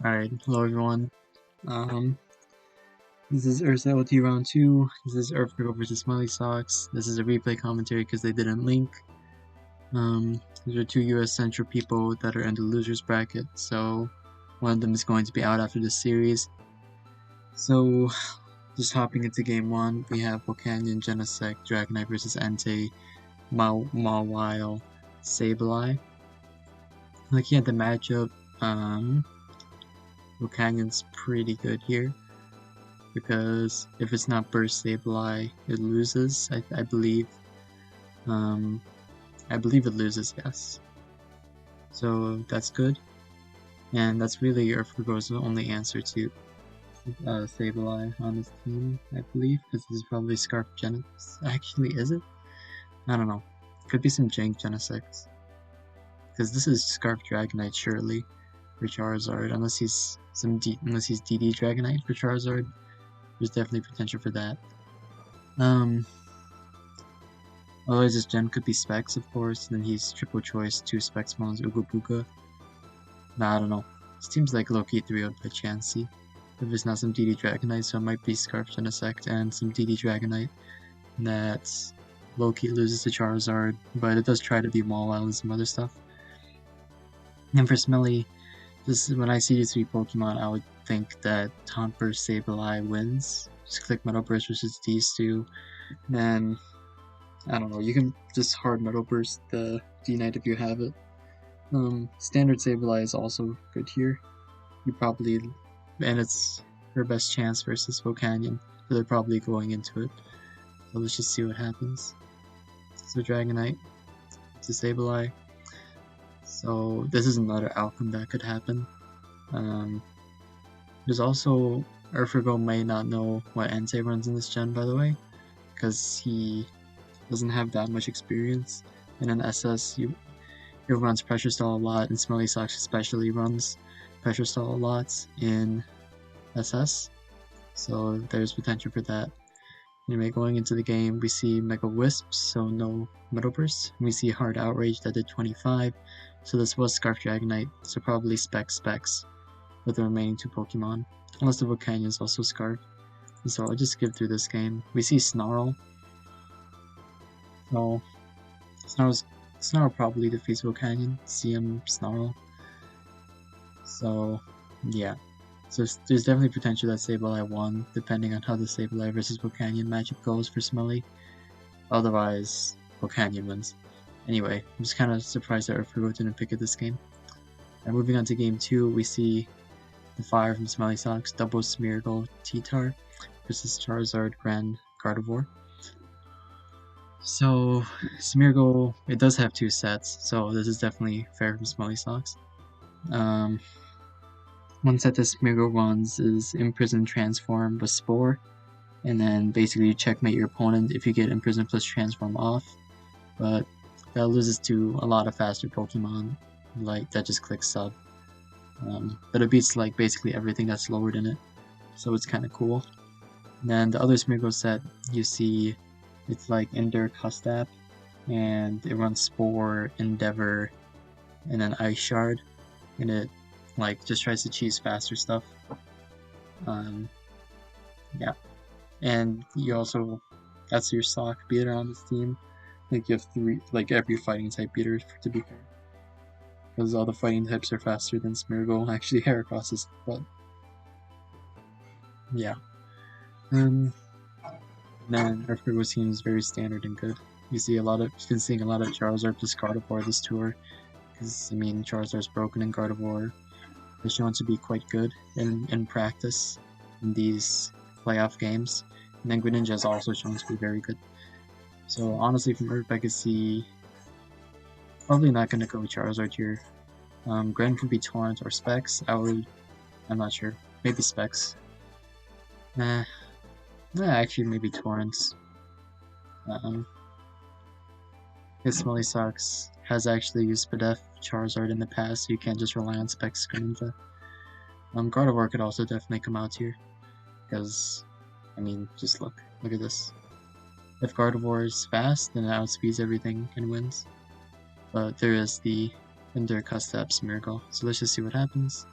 Alright, hello everyone. This is Ursa OT Round 2. This is Urfgurgle versus Smely Socks. This is a replay commentary because they didn't link. These are two US Central people that are in the losers bracket, so one of them is going to be out after this series. So, just hopping into game 1, we have Volcanion, Genesect, Dragonite versus Entei, Mawile, Sableye. Looking at the matchup, Volcanion's pretty good here, because if it's not Burst Sableye, it loses. I believe. I believe it loses, yes. So that's good, and that's really Urfgurgle's only answer to Sableye on this team, I believe, because this is probably Scarf Genesect. Actually, is it? I don't know. Could be some Jank Genesect, because this is Scarf Dragonite surely for Charizard, unless he's DD Dragonite for Charizard. There's definitely potential for that. Otherwise, this gen could be Specs, of course, and then he's triple choice, 2 Specs mons, Urfgurgle. Nah, I don't know. Seems like low-key 3-0 by Chansey. If it's not some DD Dragonite, so it might be Scarf Genesect and some DD Dragonite that low-key loses to Charizard, but it does try to be Mawile and some other stuff. And for Smely, just when I see these 3 Pokemon, I would think that Taunt Burst Sableye wins. Just click Metal Burst versus these two, and then I don't know, you can just hard Metal Burst the D-Knight if you have it. Standard Sableye is also good here. You probably, and it's her best chance versus Volcanion, so they're probably going into it. So let's just see what happens. So Dragonite to Sableye. So this is another outcome that could happen. There's also, Urfgurgle may not know what Entei runs in this gen, by the way, because he doesn't have that much experience. And in SS, he runs Pressure Stall a lot, and Smely Socks especially runs Pressure Stall a lot in SS. So there's potential for that. Anyway, going into the game, we see Mega Wisps, so no Metal Burst. We see Hard Outrage that did 25, so this was Scarf Dragonite, so probably Specs with the remaining 2 Pokemon, unless the Volcanion is also Scarf. So I'll just skip through this game. We see Snarl. So Snarl probably defeats Volcanion. CM Snarl. So yeah. So there's definitely potential that Sableye won, depending on how the Sableye versus Volcanion matchup goes for Smely. Otherwise, Volcanion wins. Anyway, I'm just kind of surprised that Urfgurgle didn't pick it this game. And moving on to game 2, we see the Fire from Smely Socks, double Smeargle T-Tar versus Charizard Grand Gardevoir. So Smeargle, it does have 2 sets, so this is definitely fair from Smely Socks. One set that Smeargle runs is Imprison Transform with Spore, and then basically you checkmate your opponent if you get Imprison plus Transform off, but that loses to a lot of faster Pokemon, like that just click Sub. But it beats like basically everything that's lowered in it, so it's kind of cool. And then the other Smeargle set, you see it's like Ender Custap, and it runs Spore, Endeavor, and then Ice Shard, and it like just tries to cheese faster stuff. Yeah, and you also, that's your stock beater on this team. Like you have 3, like every fighting type beater to be fair, because all the fighting types are faster than Smeargle. Actually, Heracross is, but yeah. And then Urfgurgle's team is very standard and good. You've been seeing a lot of Charizard plus Gardevoir this tour, because I mean Charizard's broken and Gardevoir is shown to be quite good in practice in these playoff games, and then Greninja is also shown to be very good. So honestly, from Urf, I could see probably not going to go with Charizard here. Gren could be Torrent or Specs. I'm not sure. Maybe Specs. Actually, maybe Torrents. His Smely Socks has actually used Spadef Charizard in the past, so you can't just rely on Specs Greninja. Gardevoir could also definitely come out here, because, I mean, just look at this. If Gardevoir is fast, then it outspeeds everything and wins. But there is the Ender Custap Smeargle, so let's just see what happens.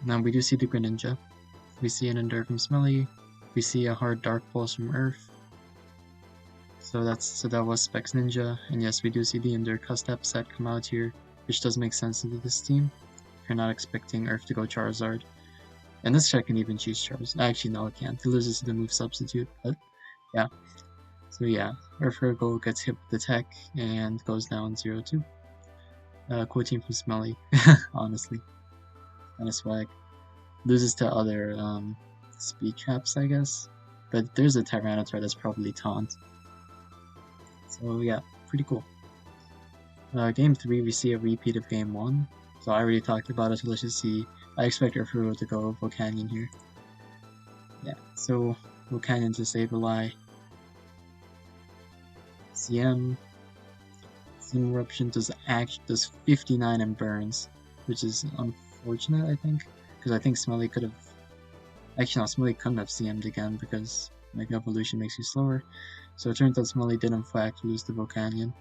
Now we do see the Greninja. We see an Endure from Smely. We see a hard Dark Pulse from Urf. So that was Specs Ninja, and yes, we do see the Endure Custap set come out here, which does make sense into this team. If you're not expecting Urf to go Charizard. And this check can even choose Charizard. Actually, no, it can't. It loses to the move substitute, but yeah. So yeah, Urfgurgle gets hit with the tech and goes down 0-2. Quoting from Smely, honestly. Kinda swag. Loses to other speed traps, I guess. But there's a Tyranitar that's probably taunt. So yeah, pretty cool. Game 3, we see a repeat of Game 1. So I already talked about it, so let's just see. I expect Urfgurgle to go Volcanion here. Yeah, so Volcanion to Sableye. CM Eruption does 59 and burns, which is unfortunate, I think, because I think Smely could have. Actually, no, Smely couldn't have CM'd again because Mega Evolution makes you slower. So it turns out Smely did in fact lose to Volcanion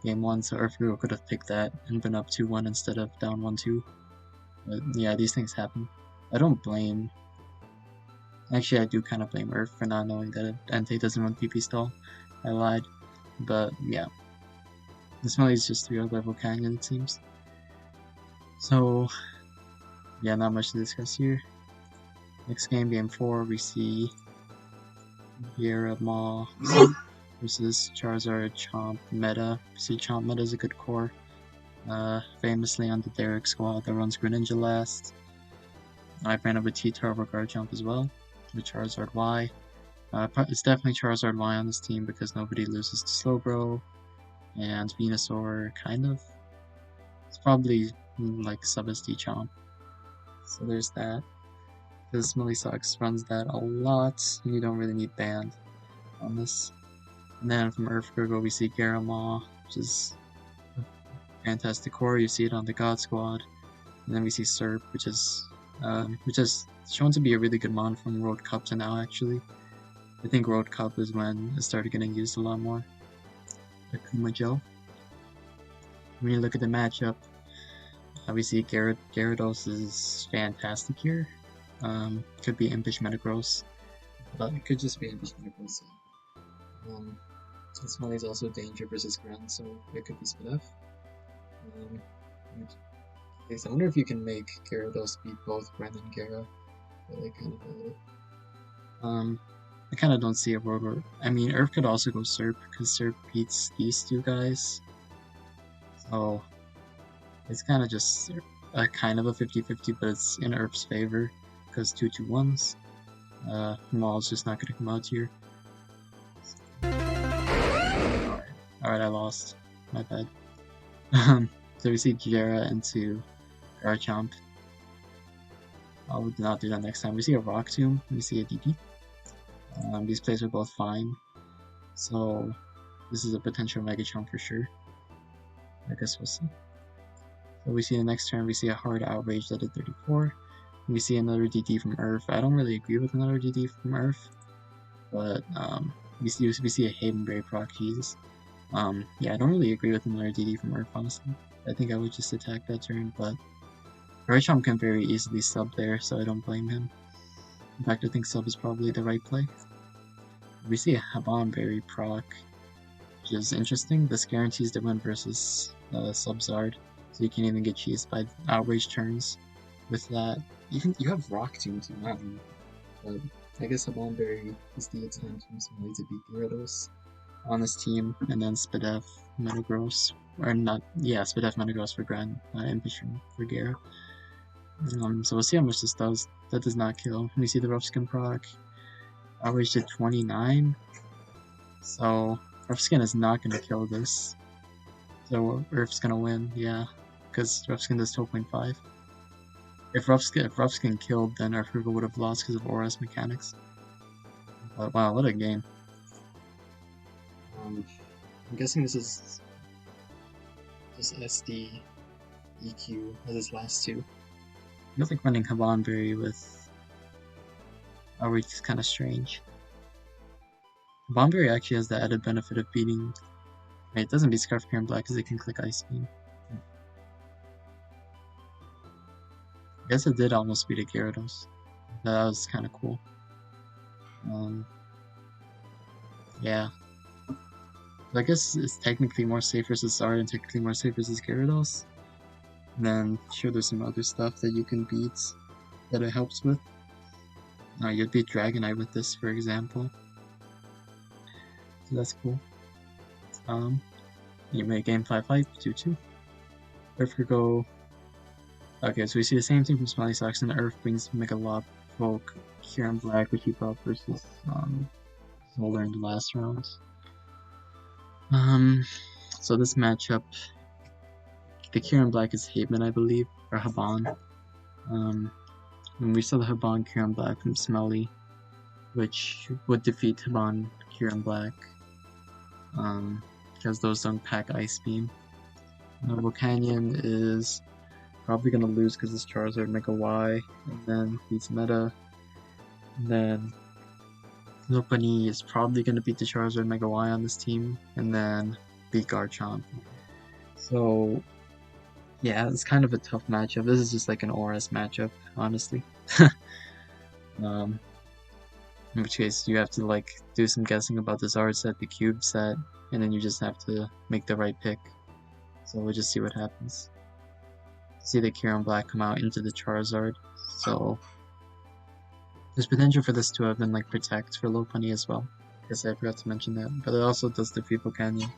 Game 1, so Urfgurgle could have picked that and been up 2-1 instead of down 1-2. But yeah, these things happen. I don't blame. Actually, I do kind of blame Urf for not knowing that Entei doesn't run PP stall. I lied. But yeah. This Smely is just 3-0 by Volcanion, it seems. So, yeah, not much to discuss here. Next game, Game 4, we see Gera Maw versus Charizard Chomp Meta. We see Chomp Meta is a good core. Famously on the Derek squad that runs Greninja last. I ran up with T-Tar over Garchomp as well, with Charizard Y. It's definitely Charizard Y on this team because nobody loses to Slowbro, and Venusaur, kind of. It's probably like sub-SD Chomp. So there's that. Because Smelly runs that a lot, and you don't really need Band on this. And then from Urfgurgle we see Garamaw, which is a fantastic core. You see it on the God Squad. And then we see Serp, which is shown to be a really good mon from Road Cup to now, actually. I think Road Cup is when it started getting used a lot more. Akuma Joe. When you look at the matchup, we see Gyarados is fantastic here. Could be Impish Metagross, but it could just be Impish Metagross. Smely is also Danger versus Gren, so it could be Spidef. I wonder if you can make Gyarados beat both Gren and Gyara, but I kind of doubt it. I kind of don't see a world where. I mean, Urf could also go Serp, because Serp beats these two guys. So, it's kind of just kind of a 50-50, but it's in Urf's favor, because 2-2-1s. Maul's just not going to come out here. Alright, I lost. My bad. So we see Gyara into Garchomp. I would not do that next time. We see a Rock Tomb. We see a DP. These plays are both fine. So this is a potential Mega Chomp for sure. I guess we'll see. So we see the next turn, we see a hard Outrage that did 34. We see another DD from Urf. I don't really agree with another DD from Urf. But we see a Havenberry proc, Jesus. Yeah, I don't really agree with another DD from Urf, honestly. I think I would just attack that turn, but Garchomp can very easily sub there, so I don't blame him. In fact, I think sub is probably the right play. We see a Habanberry proc, which is interesting. This guarantees the win versus Sub-Zard, so you can even get cheesed by Outrage turns with that. You have Rock Tomb too, but I guess Habanberry is the attempt from Smely to beat Gyarados on this team, and then Spidef, Metagross, or not, yeah, Spidef, Metagross for Gren, Impish for Gyara. So we'll see how much this does. That does not kill. We see the Rough Skin proc. Outrage to 29. So Rough Skin is not going to kill this. So Urf's going to win, yeah. Because Rough Skin does 12.5. If Rough Skin killed, then Urfgurgle would have lost because of ORAS mechanics. But wow, what a game. I'm guessing this is just SD EQ as his last two. I feel like running Habanberry with Outrage is kind of strange. Habanberry actually has the added benefit of beating. Wait, it doesn't beat Scarf Pure and Black because it can click Ice Beam. I guess it did almost beat a Gyarados. That was kind of cool. Yeah. I guess it's technically more safe versus Zard and technically more safe versus Gyarados. And then sure, there's some other stuff that you can beat that it helps with. You'd beat Dragonite with this, for example. So that's cool. You make game 5 fight, 2-2. Urfgurgle. Okay, so we see the same thing from Smiley Socks, and Earth brings Megalopoke, Kieran Black, which he brought versus Solar in the last round. So this matchup, the Kieran Black is Hateman, I believe, or Haban. And we saw the Haban Kieran Black from Smely, which would defeat Haban Kieran Black, because those don't pack Ice Beam. Volcanion is probably gonna lose because it's Charizard Mega Y, and then beats Meta. And then Lopunny is probably gonna beat the Charizard Mega Y on this team, and then beat Garchomp. So yeah, it's kind of a tough matchup. This is just like an ORAS matchup, honestly. In which case you have to like do some guessing about the Zard set, the Cube set, and then you just have to make the right pick. So we'll just see what happens. See the Kieran Black come out into the Charizard, so there's potential for this to have been like Protect for Lopunny as well. I guess I forgot to mention that, but it also does defeat Volcanion,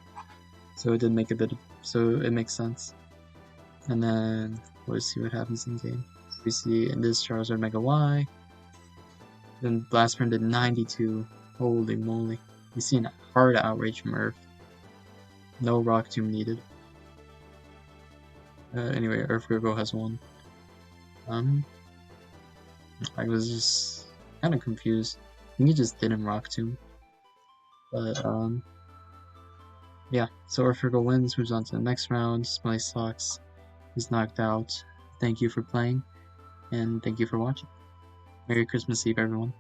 so it did make a bit of, so it makes sense. And then we'll see what happens in game. So we see in this Charizard Mega Y, then Blast Burn did 92. Holy moly! We see a hard outrage from Earth. No Rock Tomb needed. Anyway, Urfgurgle has won. I was just kind of confused. I think he just didn't Rock Tomb. But, yeah. So Urfgurgle wins, moves on to the next round. Smiley Socks is knocked out. Thank you for playing, and thank you for watching. Merry Christmas Eve, everyone.